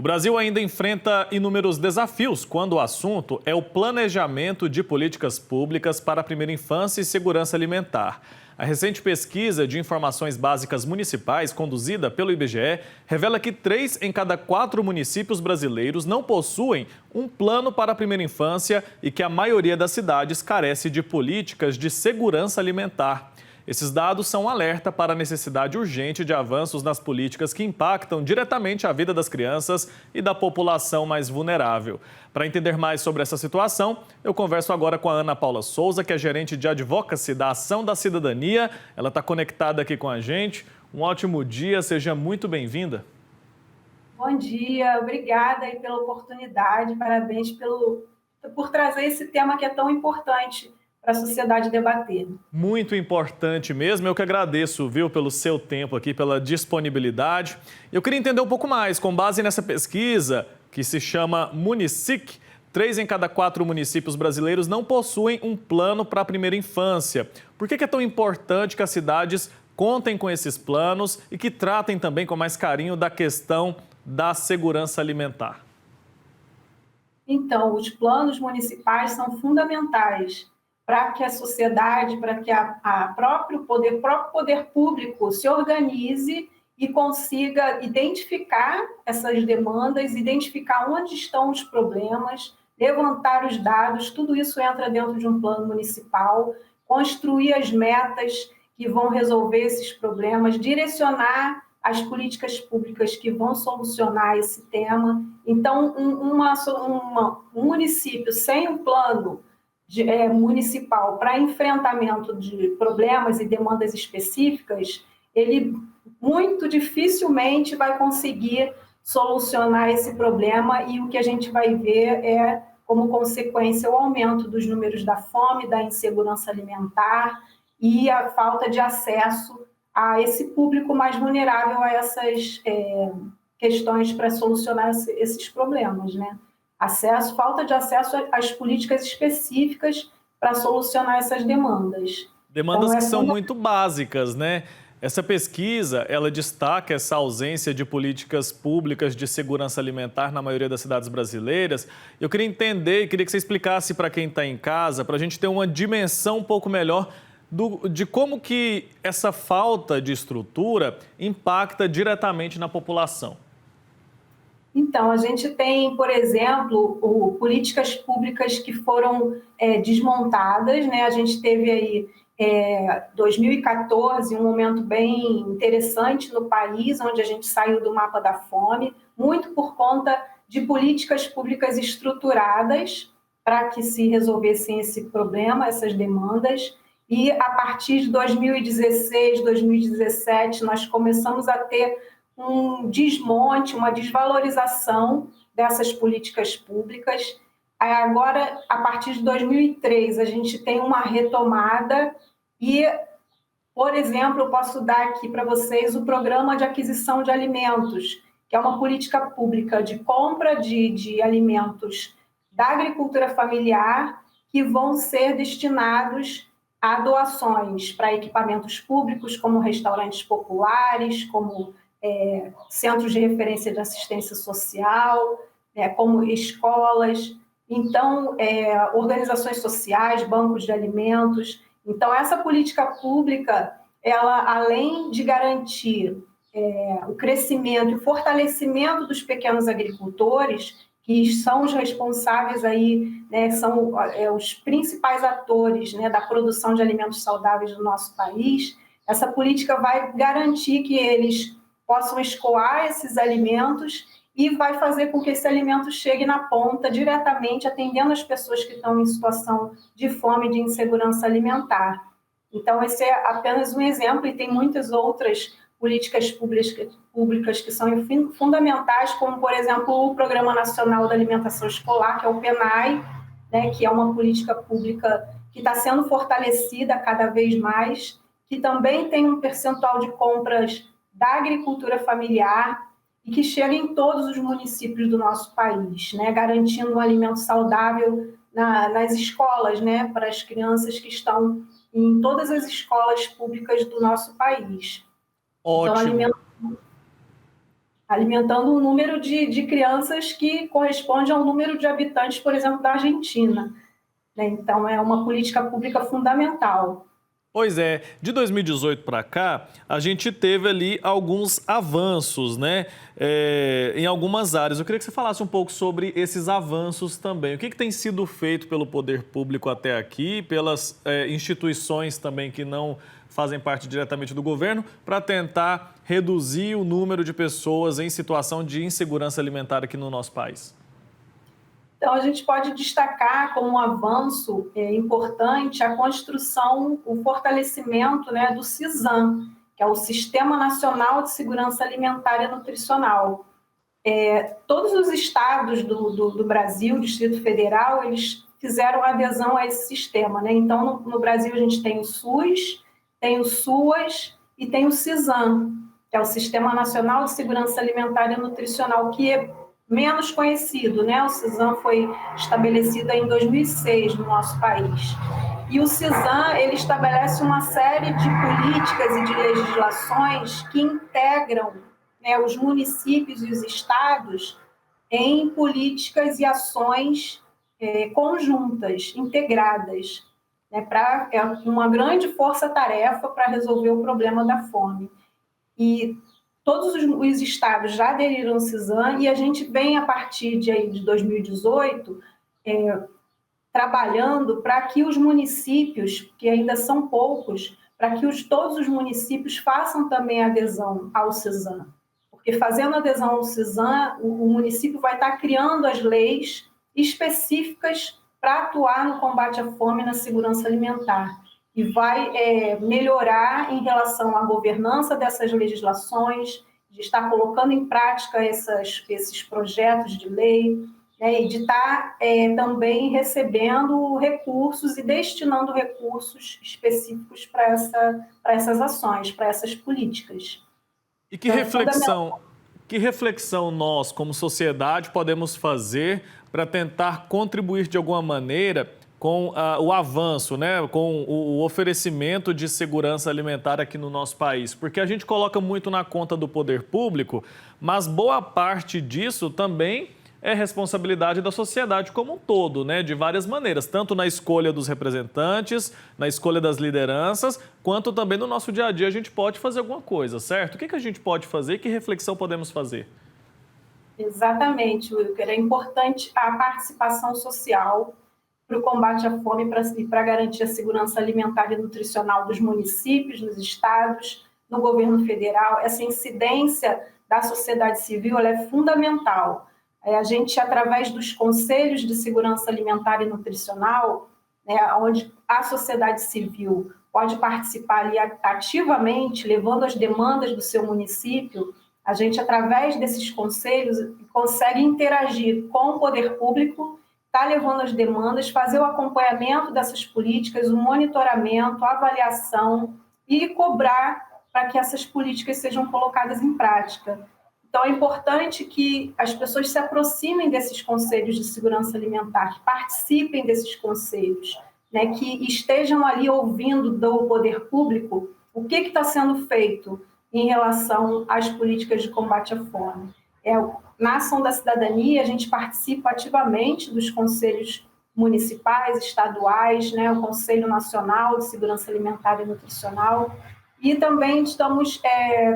Brasil ainda enfrenta inúmeros desafios quando o assunto é o planejamento de políticas públicas para a primeira infância e segurança alimentar. A recente pesquisa de informações básicas municipais, conduzida pelo IBGE, revela que 3 em cada 4 municípios brasileiros não possuem um plano para a primeira infância e que a maioria das cidades carece de políticas de segurança alimentar. Esses dados são um alerta para a necessidade urgente de avanços nas políticas que impactam diretamente a vida das crianças e da população mais vulnerável. Para entender mais sobre essa situação, eu converso agora com a Ana Paula Souza, que é gerente de Advocacy da Ação da Cidadania. Ela está conectada aqui com a gente. Um ótimo dia, seja muito bem-vinda. Bom dia, obrigada aí pela oportunidade, parabéns por trazer esse tema que é tão importante para a sociedade debater. Muito importante mesmo, eu que agradeço, viu, pelo seu tempo aqui, pela disponibilidade. Eu queria entender um pouco mais, com base nessa pesquisa que se chama Municic, 3 em cada 4 municípios brasileiros não possuem um plano para a primeira infância. Por que é tão importante que as cidades contem com esses planos e que tratem também com mais carinho da questão da segurança alimentar? Então, os planos municipais são fundamentais para que a sociedade, para que o próprio poder público se organize e consiga identificar essas demandas, identificar onde estão os problemas, levantar os dados, tudo isso entra dentro de um plano municipal, construir as metas que vão resolver esses problemas, direcionar as políticas públicas que vão solucionar esse tema. Então, um município sem um plano municipal para enfrentamento de problemas e demandas específicas, ele muito dificilmente vai conseguir solucionar esse problema, e o que a gente vai ver é, como consequência, o aumento dos números da fome, da insegurança alimentar e a falta de acesso a esse público mais vulnerável a essas questões para solucionar esses problemas, né? Falta de acesso às políticas específicas para solucionar essas demandas. Demandas que são muito básicas, né? Essa pesquisa, ela destaca essa ausência de políticas públicas de segurança alimentar na maioria das cidades brasileiras. Eu queria entender e queria que você explicasse para quem está em casa, para a gente ter uma dimensão um pouco melhor de como que essa falta de estrutura impacta diretamente na população. Então, a gente tem, por exemplo, políticas públicas que foram desmontadas, né? A gente teve aí 2014, um momento bem interessante no país, onde a gente saiu do mapa da fome, muito por conta de políticas públicas estruturadas para que se resolvessem esse problema, essas demandas. E a partir de 2016, 2017, nós começamos a ter um desmonte, uma desvalorização dessas políticas públicas. Agora, a partir de 2003, a gente tem uma retomada e, por exemplo, eu posso dar aqui para vocês o Programa de Aquisição de Alimentos, que é uma política pública de compra de alimentos da agricultura familiar que vão ser destinados a doações para equipamentos públicos, como restaurantes populares, como centros de referência de assistência social, como escolas, então, organizações sociais, bancos de alimentos. Então, essa política pública, ela, além de garantir o crescimento e o fortalecimento dos pequenos agricultores, que são os responsáveis aí, né, são os principais atores, né, da produção de alimentos saudáveis do nosso país, essa política vai garantir que eles possam escoar esses alimentos e vai fazer com que esse alimento chegue na ponta diretamente, atendendo as pessoas que estão em situação de fome e de insegurança alimentar. Então, esse é apenas um exemplo, e tem muitas outras políticas públicas que são fundamentais, como, por exemplo, o Programa Nacional da Alimentação Escolar, que é o PNAE, né, que é uma política pública que está sendo fortalecida cada vez mais, que também tem um percentual de compras da agricultura familiar e que chega em todos os municípios do nosso país, né, garantindo um alimento saudável nas escolas, né, para as crianças que estão em todas as escolas públicas do nosso país. Ótimo. Então, alimentando um número de crianças que corresponde ao número de habitantes, por exemplo, da Argentina, né? Então, é uma política pública fundamental. Pois é, de 2018 para cá, a gente teve ali alguns avanços, né, em algumas áreas. Eu queria que você falasse um pouco sobre esses avanços também. O que tem sido feito pelo poder público até aqui, pelas instituições também que não fazem parte diretamente do governo, para tentar reduzir o número de pessoas em situação de insegurança alimentar aqui no nosso país? Então, a gente pode destacar como um avanço importante a construção, o fortalecimento, né, do SISAM, que é o Sistema Nacional de Segurança Alimentar e Nutricional. Todos os estados do Brasil, Distrito Federal, eles fizeram adesão a esse sistema, né? Então, no Brasil, a gente tem o SUS, tem o SUAS e tem o SISAM, que é o Sistema Nacional de Segurança Alimentar e Nutricional, que é menos conhecido, né? O SISAM foi estabelecido em 2006 no nosso país. E o SISAM, ele estabelece uma série de políticas e de legislações que integram, né, os municípios e os estados em políticas e ações conjuntas, integradas, né, é uma grande força-tarefa para resolver o problema da fome. E todos os estados já aderiram ao SISAM e a gente vem, a partir de 2018, trabalhando para que os municípios, que ainda são poucos, para que todos os municípios façam também adesão ao SISAM. Porque fazendo adesão ao SISAM, o município vai estar criando as leis específicas para atuar no combate à fome e na segurança alimentar. E vai melhorar em relação à governança dessas legislações, de estar colocando em prática esses projetos de lei, né, e de estar também recebendo recursos e destinando recursos específicos para essas ações, para essas políticas. E que reflexão nós, como sociedade, podemos fazer para tentar contribuir de alguma maneira com o avanço, né, com o oferecimento de segurança alimentar aqui no nosso país? Porque a gente coloca muito na conta do poder público, mas boa parte disso também é responsabilidade da sociedade como um todo, né, de várias maneiras, tanto na escolha dos representantes, na escolha das lideranças, quanto também no nosso dia a dia a gente pode fazer alguma coisa, certo? O que a gente pode fazer? Que reflexão podemos fazer? Exatamente, Wilker. É importante a participação social para o combate à fome e para garantir a segurança alimentar e nutricional dos municípios, dos estados, no governo federal. Essa incidência da sociedade civil ela é fundamental. A gente, através dos conselhos de segurança alimentar e nutricional, né, onde a sociedade civil pode participar ali ativamente, levando as demandas do seu município, a gente, através desses conselhos, consegue interagir com o poder público, está levando as demandas, fazer o acompanhamento dessas políticas, o monitoramento, a avaliação e cobrar para que essas políticas sejam colocadas em prática. Então, é importante que as pessoas se aproximem desses conselhos de segurança alimentar, que participem desses conselhos, né, que estejam ali ouvindo do poder público o que está sendo feito em relação às políticas de combate à fome. Na Ação da Cidadania, a gente participa ativamente dos conselhos municipais, estaduais, né, o Conselho Nacional de Segurança Alimentar e Nutricional, e também estamos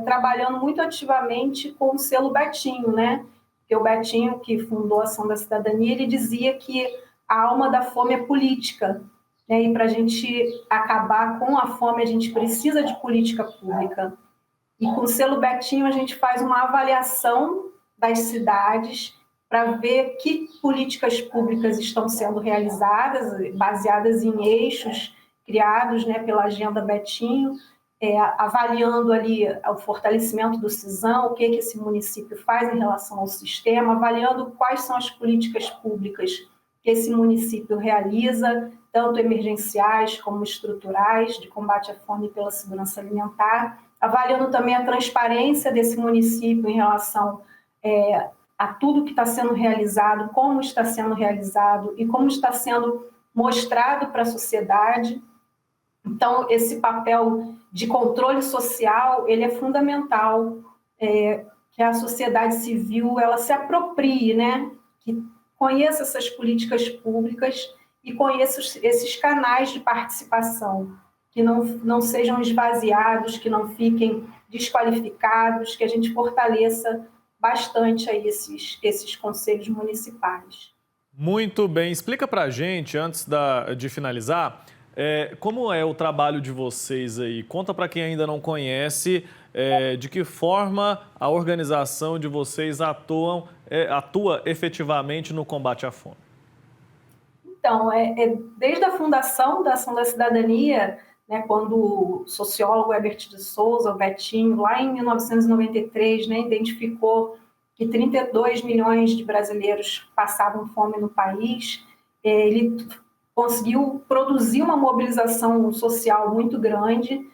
trabalhando muito ativamente com o selo Betinho, né? Porque o Betinho, que fundou a Ação da Cidadania, ele dizia que a alma da fome é política, né? E para a gente acabar com a fome, a gente precisa de política pública. E com o selo Betinho, a gente faz uma avaliação das cidades para ver que políticas públicas estão sendo realizadas, baseadas em eixos criados, né, pela Agenda Betinho, avaliando ali o fortalecimento do SISAM, o que esse município faz em relação ao sistema, avaliando quais são as políticas públicas que esse município realiza, tanto emergenciais como estruturais, de combate à fome e pela segurança alimentar, avaliando também a transparência desse município em relação a tudo que está sendo realizado, como está sendo realizado e como está sendo mostrado para a sociedade. Então, esse papel de controle social, ele é fundamental, que a sociedade civil ela se aproprie, né? Que conheça essas políticas públicas e conheça esses canais de participação, que não sejam esvaziados, que não fiquem desqualificados, que a gente fortaleça bastante aí esses conselhos municipais. Muito bem. Explica para a gente, antes de finalizar, como é o trabalho de vocês aí? Conta para quem ainda não conhece, de que forma a organização de vocês atua efetivamente no combate à fome. Então, desde a fundação da Ação da Cidadania, né, quando o sociólogo Herbert de Souza, o Betinho, lá em 1993, né, identificou que 32 milhões de brasileiros passavam fome no país, ele conseguiu produzir uma mobilização social muito grande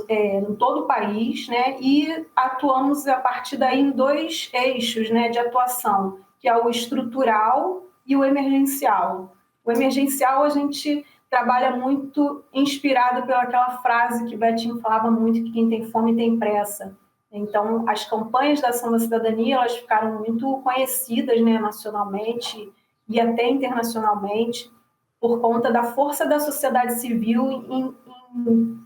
em todo o país, né, e atuamos a partir daí em 2 eixos, né, de atuação, que é o estrutural e o emergencial. O emergencial a gente trabalha muito inspirado pelaquela frase que o Betinho falava muito, que quem tem fome tem pressa. Então, as campanhas da Ação da Cidadania, elas ficaram muito conhecidas, né, nacionalmente e até internacionalmente, por conta da força da sociedade civil em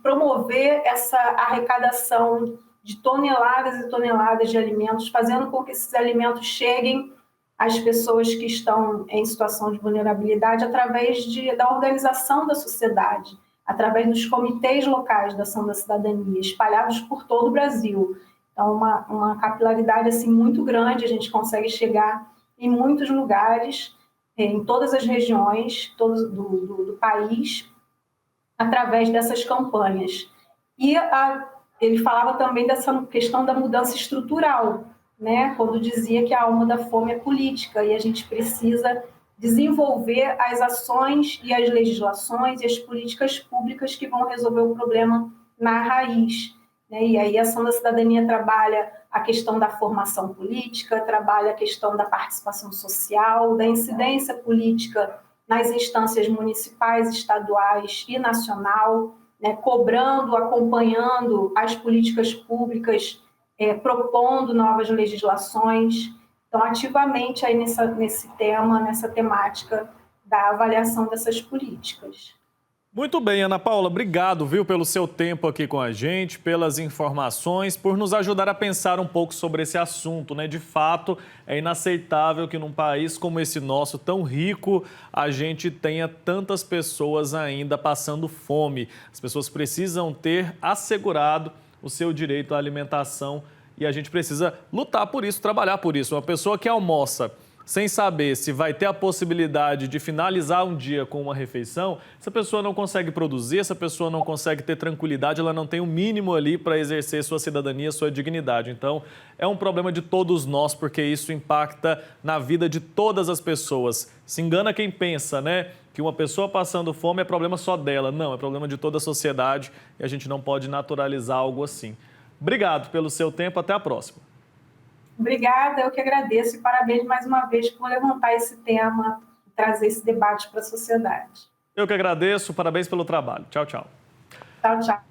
promover essa arrecadação de toneladas e toneladas de alimentos, fazendo com que esses alimentos cheguem às pessoas que estão em situação de vulnerabilidade através da organização da sociedade, através dos comitês locais da Ação da Cidadania, espalhados por todo o Brasil. Então, uma capilaridade assim, muito grande, a gente consegue chegar em muitos lugares, em todas as regiões do país, através dessas campanhas. E ele falava também dessa questão da mudança estrutural, né? Quando dizia que a alma da fome é política e a gente precisa desenvolver as ações e as legislações e as políticas públicas que vão resolver o problema na raiz, né? E aí a Ação da Cidadania trabalha a questão da formação política, trabalha a questão da participação social, da incidência política nas instâncias municipais, estaduais e nacional, né, cobrando, acompanhando as políticas públicas, propondo novas legislações. Então, ativamente aí nesse tema, nessa temática da avaliação dessas políticas. Muito bem, Ana Paula, obrigado, viu, pelo seu tempo aqui com a gente, pelas informações, por nos ajudar a pensar um pouco sobre esse assunto, né? De fato, é inaceitável que num país como esse nosso, tão rico, a gente tenha tantas pessoas ainda passando fome. As pessoas precisam ter assegurado o seu direito à alimentação e a gente precisa lutar por isso, trabalhar por isso. Uma pessoa que almoça sem saber se vai ter a possibilidade de finalizar um dia com uma refeição, essa pessoa não consegue produzir, essa pessoa não consegue ter tranquilidade, ela não tem o mínimo ali para exercer sua cidadania, sua dignidade. Então, é um problema de todos nós, porque isso impacta na vida de todas as pessoas. Se engana quem pensa, né, que uma pessoa passando fome é problema só dela. Não, é problema de toda a sociedade e a gente não pode naturalizar algo assim. Obrigado pelo seu tempo, até a próxima. Obrigada, eu que agradeço e parabéns mais uma vez por levantar esse tema e trazer esse debate para a sociedade. Eu que agradeço, parabéns pelo trabalho. Tchau, tchau. Tchau, tchau.